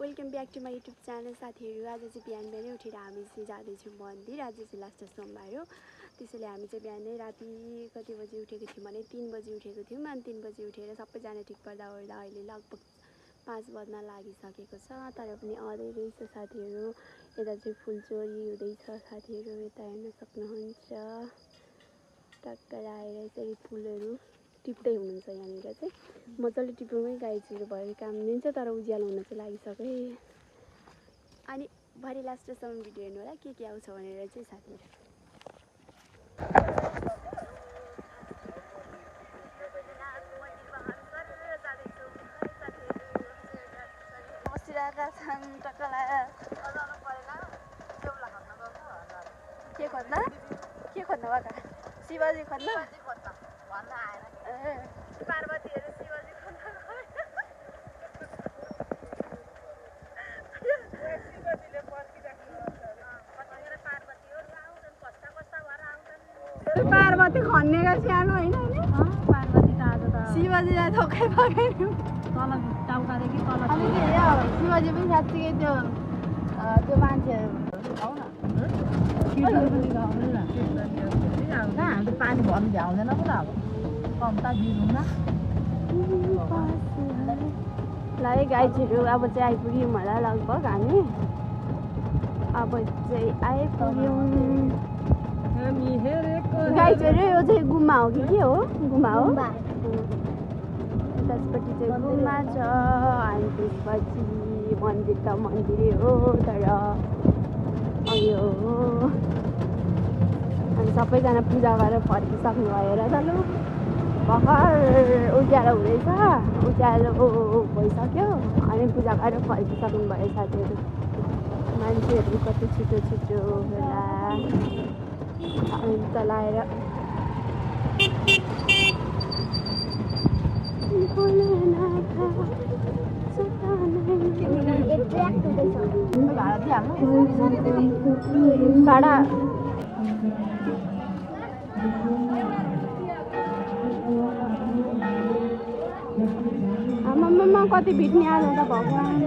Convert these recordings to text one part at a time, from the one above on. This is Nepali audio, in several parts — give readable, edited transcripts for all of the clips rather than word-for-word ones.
Welcome back to my YouTube channel साथीहरू। आज चाहिँ बिहान बिहानै उठेर हामी चाहिँ जाँदैछौँ मन्दिर। आज चाहिँ लास्ट सोमबार हो, त्यसैले हामी चाहिँ बिहानै राति कति बजी उठेको थियौँ भने 3 बजी उठेको थियौँ। अनि 3 बजी उठेर सबैजना ठिक पर्दा ओर्दा अहिले लगभग 5 बज्न लागिसकेको छ। तर पनि अँधै रहेछ साथीहरू। यता चाहिँ फुल चोरी हुँदैछ साथीहरू, यता हेर्न सक्नुहुन्छ। टक्कर आएर यसरी फुलहरू टिप्दै हुनुहुन्छ। यहाँनिर चाहिँ मजाले टिप्नुमै गाइजहरू भएर काम दिन्छ, तर उज्यालो हुन चाहिँ लागिसक्यो। अनि भरे लास्टसम्म भिडियो हेर्नु होला के आउँछ भनेर चाहिँ साथीहरू। के खोज्न भएका शिवजी खोज्न पार्वतीहरू शिवजी खोज्न पार्वती खन्नेका सानो होइन पार्वती त आज त शिवजीलाई थोकै पकाइदियो तल टाउकादेखि तल शिवजी पनि साँच्चीकै त्यो मान्छेहरू आउ न हामी त पानी भर्नु भ्याउँदैन पो त अब कम्ता दिनु न ल है गाइजहरू। अब चाहिँ आइपुग्यौँ होला लगभग हामी। अब चाहिँ आइपुग्यौँ गाइजहरू। यो चाहिँ गुम्बा हो कि के हो? गुम्बा हो। त्यसपछि चाहिँ गुम्बा छ अनि त्यसपछि मन्दिर त मन्दिरै हो, तर यो अनि सबैजना पूजा गरेर फर्किसक्नु भयो र त लु भर्खर उज्यालो हुँदैछ। उज्यालो भइसक्यो अनि पूजा गरेर फर्किसक्नु भयो साथीहरू। मान्छेहरू कति छिटो छिटो होला अनि चलाएर भाडा आमामा कति भिड्ने आज त भगवान्।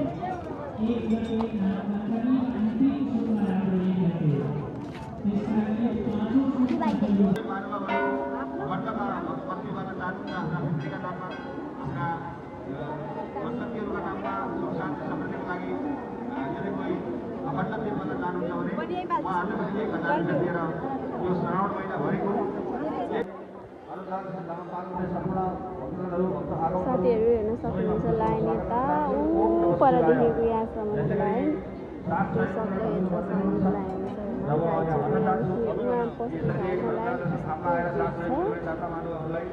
साथीहरू हेर्न सक्नुहुन्छ लाइन यता पर देखेको यहाँसम्मको लाइन सक्दो यतासम्मको लाइन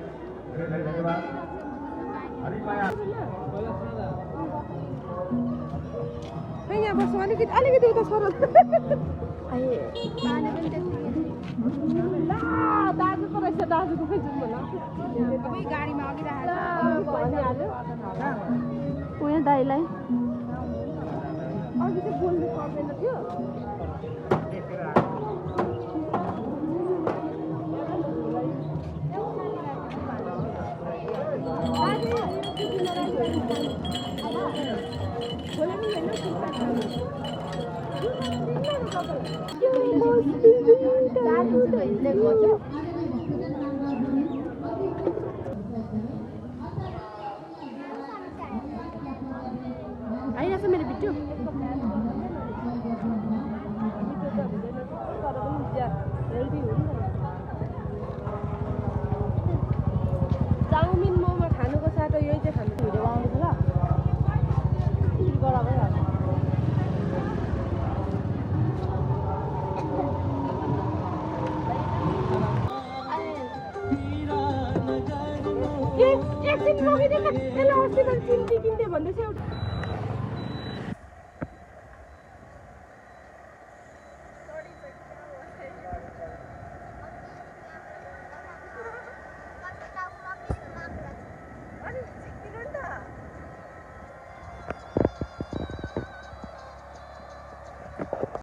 यहाँ बस्नु अलिकति उता सर दाजु पो रहेछ। दाजुको खै जाउँ होला गाडीमा अघि राखेको उयो दाइलाई अघि चाहिँ बोल्नु पर्दैन थियो। आइरहेछ मेरो भिडियो। चाउमिन मोमो खानुको साथ यही चाहिँ खानु भिडियो आउँदैछ ल बराबर एकछिन रोकिदिनु। त्यसले अस्ति त चिन्ती किन्थे भन्दैछ एउटा